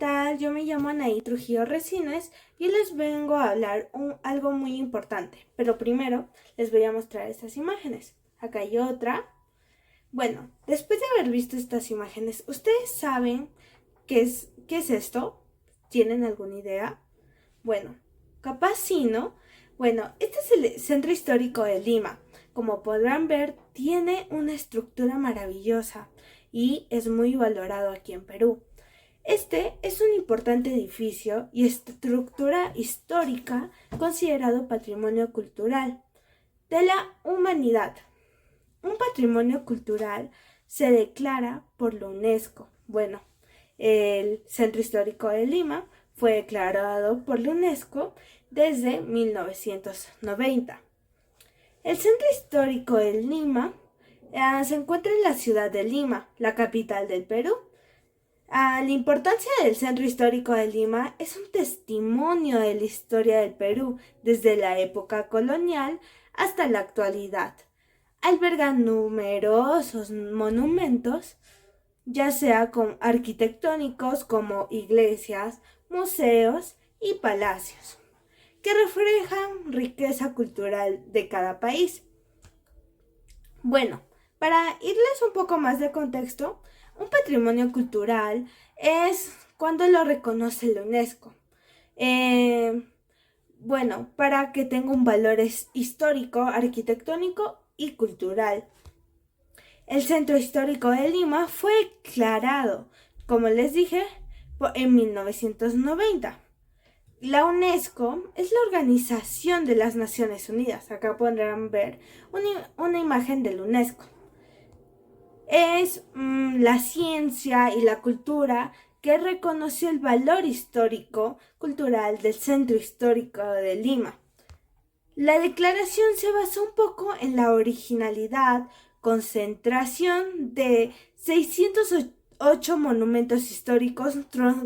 tal? Yo me llamo Anaí Trujillo Resines y les vengo a hablar algo muy importante. Pero primero les voy a mostrar estas imágenes. Acá hay otra. Bueno, después de haber visto estas imágenes, ¿ustedes saben qué es esto? ¿Tienen alguna idea? Bueno, capaz sí, ¿no? Bueno, este es el Centro Histórico de Lima. Como podrán ver, tiene una estructura maravillosa y es muy valorado aquí en Perú. Este es un importante edificio y estructura histórica considerado patrimonio cultural de la humanidad. Un patrimonio cultural se declara por la UNESCO. Bueno, el Centro Histórico de Lima fue declarado por la UNESCO desde 1990. El Centro Histórico de Lima se encuentra en la ciudad de Lima, la capital del Perú. La importancia del Centro Histórico de Lima es un testimonio de la historia del Perú desde la época colonial hasta la actualidad. Alberga numerosos monumentos, ya sea arquitectónicos como iglesias, museos y palacios, que reflejan riqueza cultural de cada país. Bueno, para irles un poco más de contexto, un patrimonio cultural es cuando lo reconoce la UNESCO. Para que tenga un valor histórico, arquitectónico y cultural. El Centro Histórico de Lima fue declarado, como les dije, en 1990. La UNESCO es la Organización de las Naciones Unidas. Acá podrán ver una imagen de la UNESCO. Es la ciencia y la cultura que reconoció el valor histórico cultural del Centro Histórico de Lima. La declaración se basó un poco en la originalidad, concentración de 608 monumentos históricos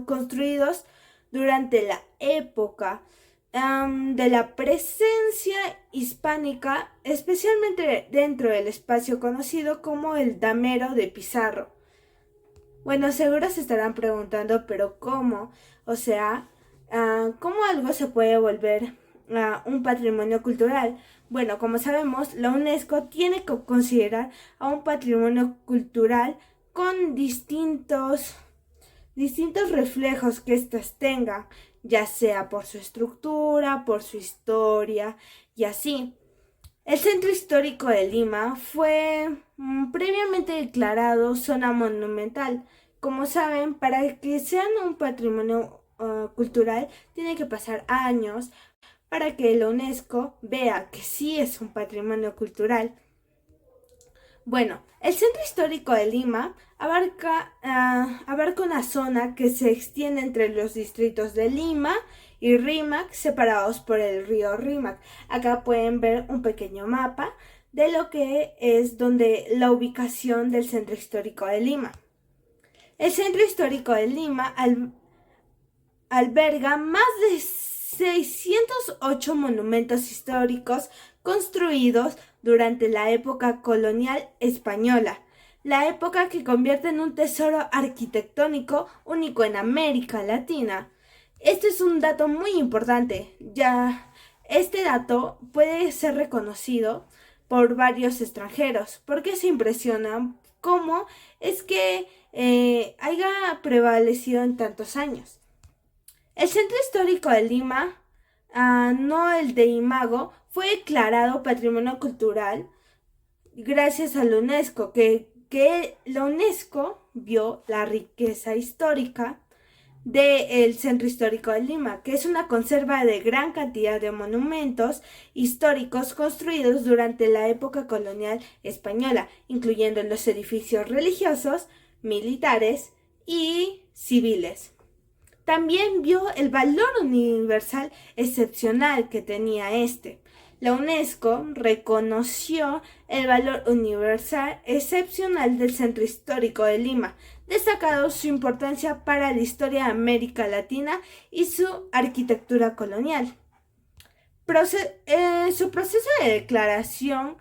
construidos durante la época de la presencia hispánica, especialmente dentro del espacio conocido como el Damero de Pizarro. Bueno, seguro se estarán preguntando, pero ¿cómo? O sea, ¿cómo algo se puede volver un patrimonio cultural? Bueno, como sabemos, la UNESCO tiene que considerar a un patrimonio cultural con distintos reflejos que éstas tengan, ya sea por su estructura, por su historia y así. El Centro Histórico de Lima fue previamente declarado zona monumental. Como saben, para que sean un patrimonio cultural, tiene que pasar años para que la UNESCO vea que sí es un patrimonio cultural. Bueno, el Centro Histórico de Lima abarca una zona que se extiende entre los distritos de Lima y Rímac, separados por el río Rímac. Acá pueden ver un pequeño mapa de lo que es la ubicación del Centro Histórico de Lima. El Centro Histórico de Lima alberga más de 608 monumentos históricos construidos durante la época colonial española, la época que convierte en un tesoro arquitectónico único en América Latina. Este es un dato muy importante, ya este dato puede ser reconocido por varios extranjeros, porque se impresionan cómo es que haya prevalecido en tantos años. El Centro Histórico de Lima, no el de Imago, fue declarado Patrimonio Cultural gracias a la UNESCO, que la UNESCO vio la riqueza histórica del Centro Histórico de Lima, que es una conserva de gran cantidad de monumentos históricos construidos durante la época colonial española, incluyendo los edificios religiosos, militares y civiles. También vio el valor universal excepcional que tenía este. La UNESCO reconoció el valor universal excepcional del Centro Histórico de Lima, destacando su importancia para la historia de América Latina y su arquitectura colonial. Su proceso de declaración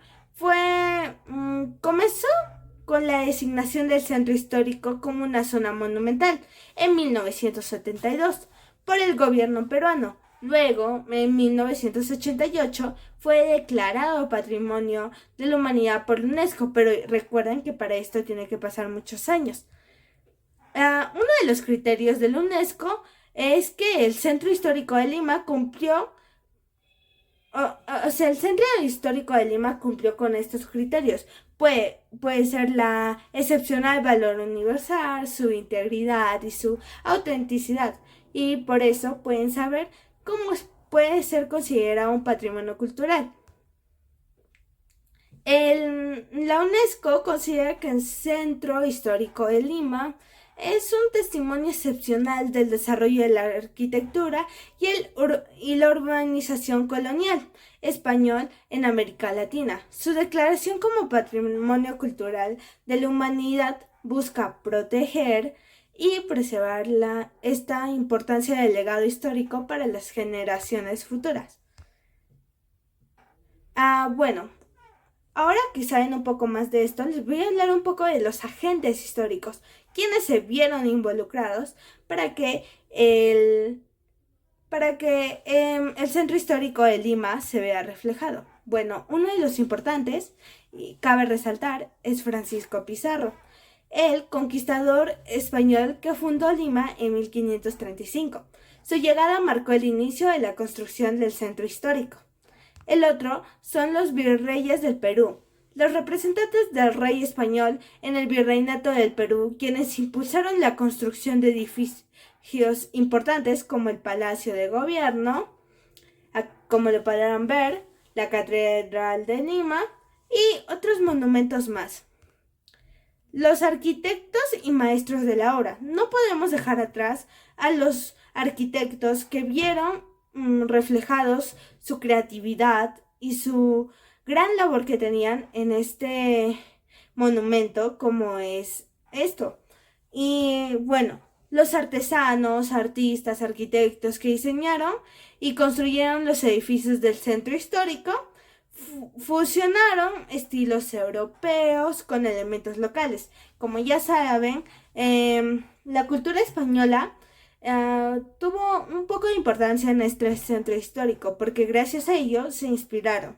comenzó con la designación del centro histórico como una zona monumental en 1972 por el gobierno peruano. Luego, en 1988, fue declarado Patrimonio de la Humanidad por UNESCO, pero recuerden que para esto tiene que pasar muchos años. Uno de los criterios de la UNESCO es que el Centro Histórico de Lima cumplió, el Centro Histórico de Lima cumplió con estos criterios. Puede ser la excepcional valor universal, su integridad y su autenticidad. Y por eso pueden saber cómo puede ser considerado un patrimonio cultural. La UNESCO considera que el Centro Histórico de Lima es un testimonio excepcional del desarrollo de la arquitectura y la urbanización colonial español en América Latina. Su declaración como Patrimonio Cultural de la Humanidad busca proteger y preservar esta importancia del legado histórico para las generaciones futuras. Bueno, ahora que saben un poco más de esto, les voy a hablar un poco de los agentes históricos, quienes se vieron involucrados para que el Centro Histórico de Lima se vea reflejado. Bueno, uno de los importantes, y cabe resaltar, es Francisco Pizarro, el conquistador español que fundó Lima en 1535. Su llegada marcó el inicio de la construcción del centro histórico. El otro son los virreyes del Perú, los representantes del rey español en el virreinato del Perú, quienes impulsaron la construcción de edificios importantes como el Palacio de Gobierno, como lo podrán ver, la Catedral de Lima y otros monumentos más. Los arquitectos y maestros de la obra. No podemos dejar atrás a los arquitectos que vieron reflejados su creatividad y su gran labor que tenían en este monumento como es esto. Y bueno, los artesanos, artistas, arquitectos que diseñaron y construyeron los edificios del centro histórico fusionaron estilos europeos con elementos locales. Como ya saben, la cultura española tuvo un poco de importancia en este centro histórico porque gracias a ello se inspiraron.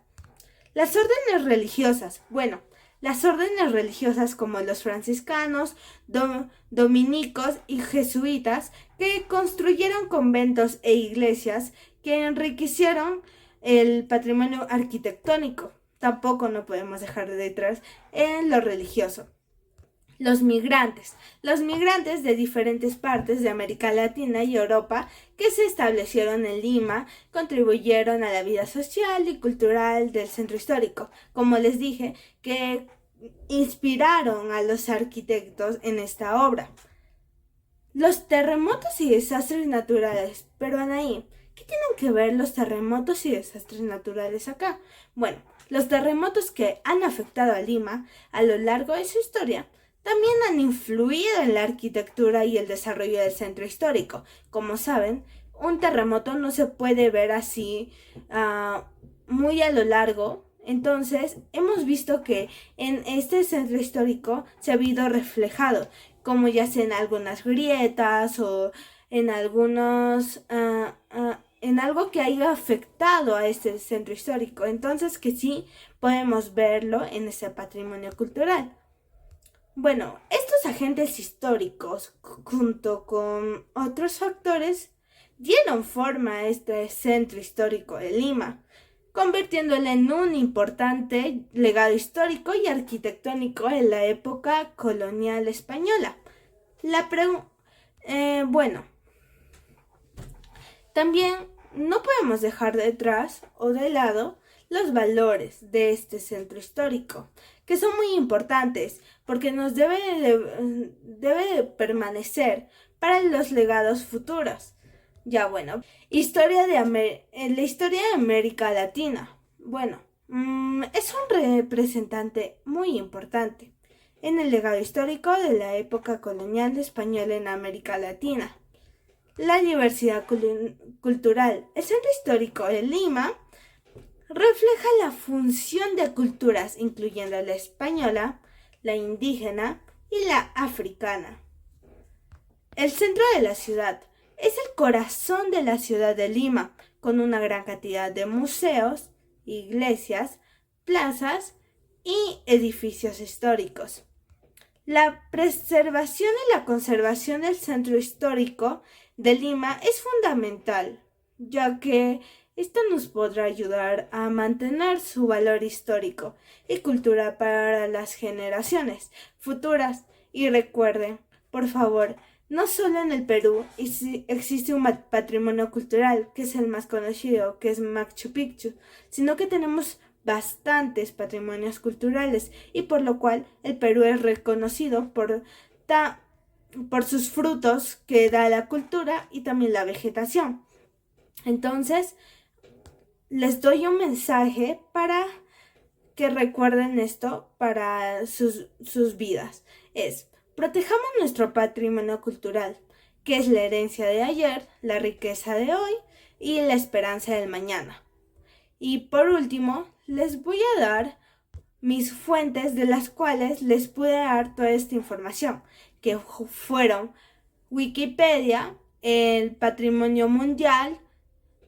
Las órdenes religiosas. Bueno, las órdenes religiosas como los franciscanos, dominicos y jesuitas que construyeron conventos e iglesias que enriquecieron el patrimonio arquitectónico. Tampoco no podemos dejar de detrás en lo religioso. Los migrantes de diferentes partes de América Latina y Europa que se establecieron en Lima contribuyeron a la vida social y cultural del centro histórico. Como les dije, que inspiraron a los arquitectos en esta obra. Los terremotos y desastres naturales. Pero Anaí, ¿qué tienen que ver los terremotos y desastres naturales acá? Bueno, los terremotos que han afectado a Lima a lo largo de su historia también han influido en la arquitectura y el desarrollo del centro histórico. Como saben, un terremoto no se puede ver así muy a lo largo. Entonces, hemos visto que en este centro histórico se ha visto reflejado, como ya sea en algunas grietas o en algunos en algo que haya afectado a este centro histórico. Entonces, que sí podemos verlo en ese patrimonio cultural. Bueno, estos agentes históricos, junto con otros factores, dieron forma a este centro histórico de Lima, convirtiéndolo en un importante legado histórico y arquitectónico en la época colonial española. También no podemos dejar detrás o de lado los valores de este centro histórico, que son muy importantes porque nos debe de permanecer para los legados futuros. Ya bueno, la historia de América Latina. Bueno, es un representante muy importante en el legado histórico de la época colonial española en América Latina. La diversidad cultural. El centro histórico de Lima refleja la función de culturas, incluyendo la española, la indígena y la africana. El centro de la ciudad es el corazón de la ciudad de Lima, con una gran cantidad de museos, iglesias, plazas y edificios históricos. La preservación y la conservación del centro histórico de Lima es fundamental, ya que esto nos podrá ayudar a mantener su valor histórico y cultura para las generaciones futuras. Y recuerden, por favor, no solo en el Perú existe un patrimonio cultural, que es el más conocido, que es Machu Picchu, sino que tenemos bastantes patrimonios culturales y por lo cual el Perú es reconocido por sus frutos que da la cultura y también la vegetación. Entonces, les doy un mensaje para que recuerden esto para sus vidas. Protejamos nuestro patrimonio cultural, que es la herencia de ayer, la riqueza de hoy y la esperanza del mañana. Y por último, les voy a dar mis fuentes de las cuales les pude dar toda esta información, que fueron Wikipedia, el Patrimonio Mundial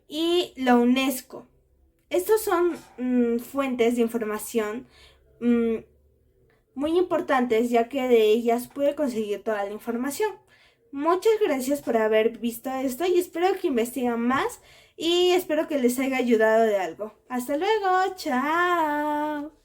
y la UNESCO. Estos son fuentes de información muy importantes, ya que de ellas pude conseguir toda la información. Muchas gracias por haber visto esto y espero que investiguen más y espero que les haya ayudado de algo. Hasta luego, chao.